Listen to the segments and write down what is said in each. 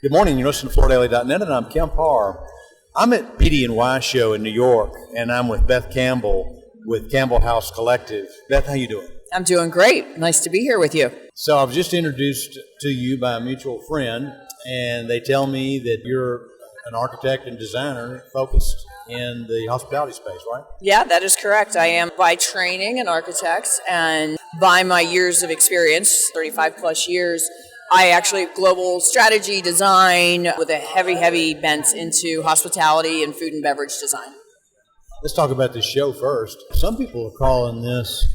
Good morning. You're listening to FloorDaily.net, and I'm Kemp Harr. I'm at BDNY show in New York, and I'm with Beth Campbell with Campbell House Collective. Beth, how you doing? I'm doing great. Nice to be here with you. So I was just introduced to you by a mutual friend, and they tell me that you're an architect and designer focused in the hospitality space, right? Yeah, that is correct. I am by training an architect, and by my years of experience, 35 plus years, I actually global strategy design with a heavy bent into hospitality and food and beverage design. Let's talk about this show first. Some people are calling this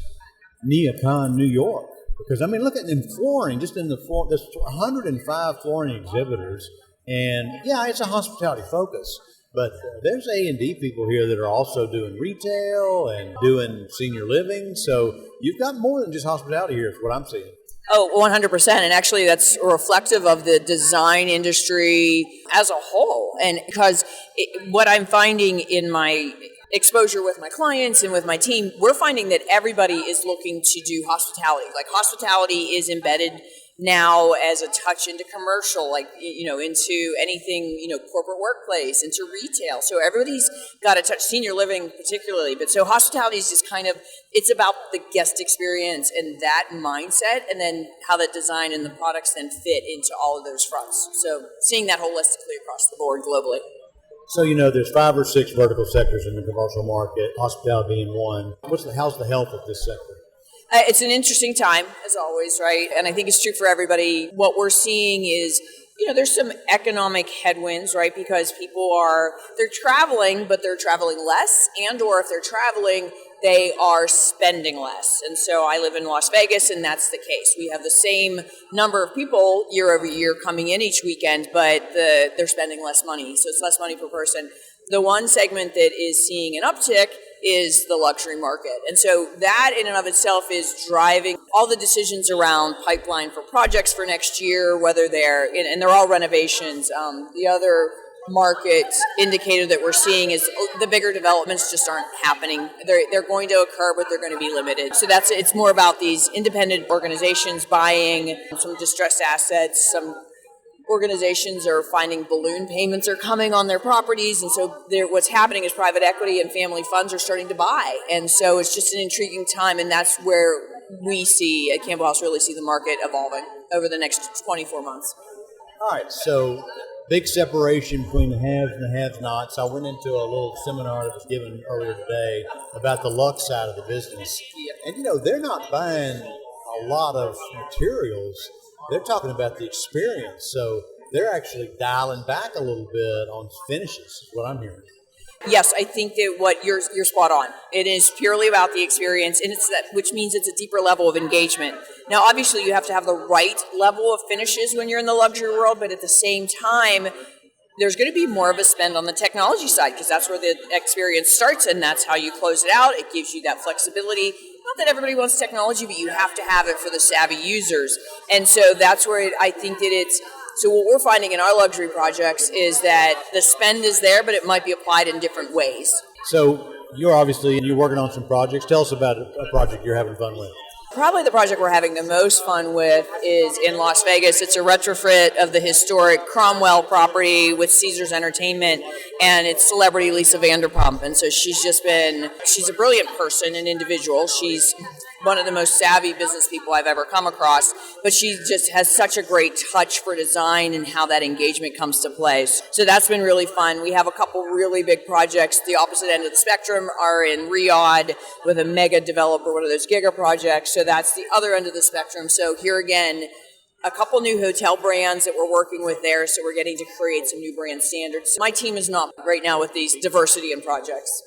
Neocon New York because, I mean, look at them flooring, just in the floor. There's 105 flooring exhibitors, and yeah, it's a hospitality focus. But there's A&D people here that are also doing retail and doing senior living. So you've got more than just hospitality here is what I'm seeing. Oh, 100%. And actually that's reflective of the design industry as a whole. And because what I'm finding in my exposure with my clients and with my team, we're finding that everybody is looking to do hospitality. Like hospitality is embedded now as a touch into commercial, like, into anything, corporate workplace, into retail. So everybody's got a touch, senior living particularly. But so hospitality is just it's about the guest experience and that mindset, and then how that design and the products then fit into all of those fronts. So seeing that holistically across the board globally. So, there's 5 or 6 vertical sectors in the commercial market, hospitality being one. How's the health of this sector? It's an interesting time, as always, right? And I think it's true for everybody. What we're seeing is, there's some economic headwinds, right? Because they're traveling, but they're traveling less, and or if they're traveling, they are spending less. And so I live in Las Vegas, and that's the case. We have the same number of people year over year coming in each weekend, but they're spending less money. So it's less money per person. The one segment that is seeing an uptick is the luxury market. And so that in and of itself is driving all the decisions around pipeline for projects for next year, whether and they're all renovations. The other market indicator that we're seeing is the bigger developments just aren't happening. They're going to occur, but they're going to be limited. So it's more about these independent organizations buying some distressed assets. Some organizations are finding balloon payments are coming on their properties, and so what's happening is private equity and family funds are starting to buy, and so it's just an intriguing time, and that's where we see at Campbell House really see the market evolving over the next 24 months. All right, so big separation between the haves and the have-nots. I went into a little seminar that was given earlier today about the luxe side of the business, and they're not buying a lot of materials. They're talking about the experience, so they're actually dialing back a little bit on finishes, is what I'm hearing. Yes, I think that what you're spot on. It is purely about the experience, and which means it's a deeper level of engagement. Now, obviously, you have to have the right level of finishes when you're in the luxury world, but at the same time, there's going to be more of a spend on the technology side because that's where the experience starts, and that's how you close it out. It gives you that flexibility. Not that everybody wants technology, but you have to have it for the savvy users. And so that's where I think that so what we're finding in our luxury projects is that the spend is there, but it might be applied in different ways. So you're working on some projects. Tell us about a project you're having fun with. Probably the project we're having the most fun with is in Las Vegas. It's a retrofit of the historic Cromwell property with Caesars Entertainment, and it's celebrity Lisa Vanderpump. And so she's a brilliant person, an individual. She's one of the most savvy business people I've ever come across, but she just has such a great touch for design and how that engagement comes to play. So that's been really fun. We have a couple really big projects. The opposite end of the spectrum are in Riyadh with a mega developer, one of those giga projects. So that's the other end of the spectrum. So here again, a couple new hotel brands that we're working with there, so we're getting to create some new brand standards. My team is not right now with these diversity in projects.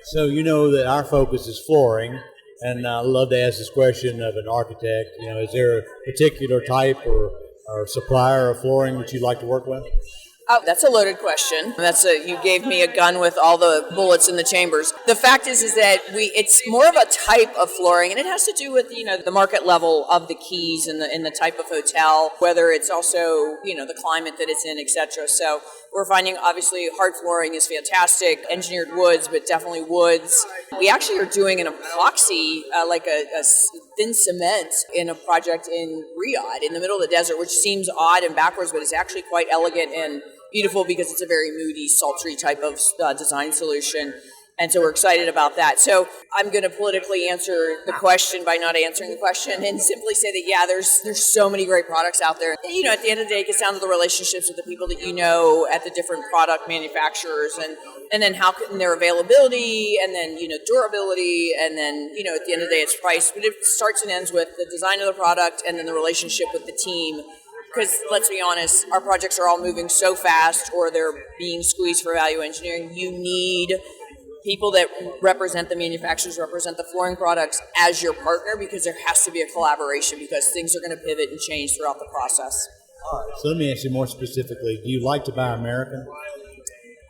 So that our focus is flooring. And I love to ask this question of an architect. Is there a particular type or supplier of flooring that you'd like to work with? Oh, that's a loaded question. You gave me a gun with all the bullets in the chambers. The fact is that it's more of a type of flooring, and it has to do with the market level of the keys and the type of hotel, whether it's also the climate that it's in, etc. So we're finding obviously hard flooring is fantastic, engineered woods, but definitely woods. We actually are doing an epoxy like a thin cement in a project in Riyadh in the middle of the desert, which seems odd and backwards, but it's actually quite elegant and beautiful because it's a very moody, sultry type of design solution. And so we're excited about that. So I'm going to politically answer the question by not answering the question and simply say that, yeah, there's so many great products out there. And, you know, at the end of the day, it gets down to the relationships with the people that you know at the different product manufacturers and then how can their availability and then, you know, durability. And then, you know, at the end of the day, it's price. But it starts and ends with the design of the product and then the relationship with the team. Because let's be honest, our projects are all moving so fast or they're being squeezed for value engineering. You need people that represent the manufacturers, represent the flooring products as your partner, because there has to be a collaboration because things are going to pivot and change throughout the process. All right. So let me ask you more specifically, do you like to buy American?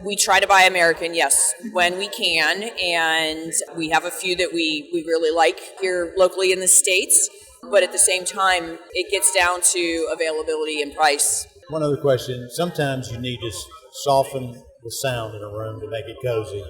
We try to buy American, yes, when we can, and we have a few that we really like here locally in the States, but at the same time, it gets down to availability and price. One other question, sometimes you need to soften the sound in a room to make it cozy.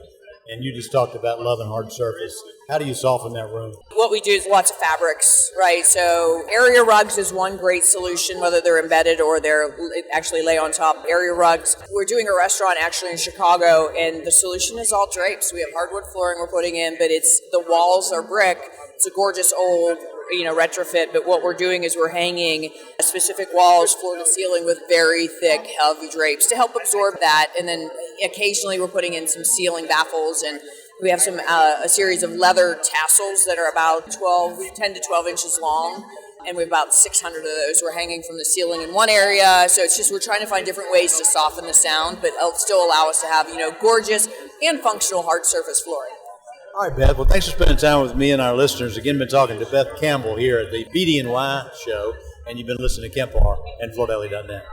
And you just talked about love and hard surface. How do you soften that room? What we do is lots of fabrics, right? So area rugs is one great solution, whether they're embedded or they're actually lay on top. Area rugs. We're doing a restaurant actually in Chicago, and the solution is all drapes. We have hardwood flooring we're putting in, but the walls are brick. It's a gorgeous old, you know, retrofit, but what we're doing is we're hanging specific walls, floor to ceiling, with very thick, heavy drapes to help absorb that. And then occasionally we're putting in some ceiling baffles, and we have a series of leather tassels that are about 10 to 12 inches long, and we have about 600 of those. We're hanging from the ceiling in one area, so it's just we're trying to find different ways to soften the sound, but still allow us to have, you know, gorgeous and functional hard surface flooring. All right, Beth. Well, thanks for spending time with me and our listeners. Again, been talking to Beth Campbell here at the BDNY show, and you've been listening to Kemp Harr and FloorDaily.net.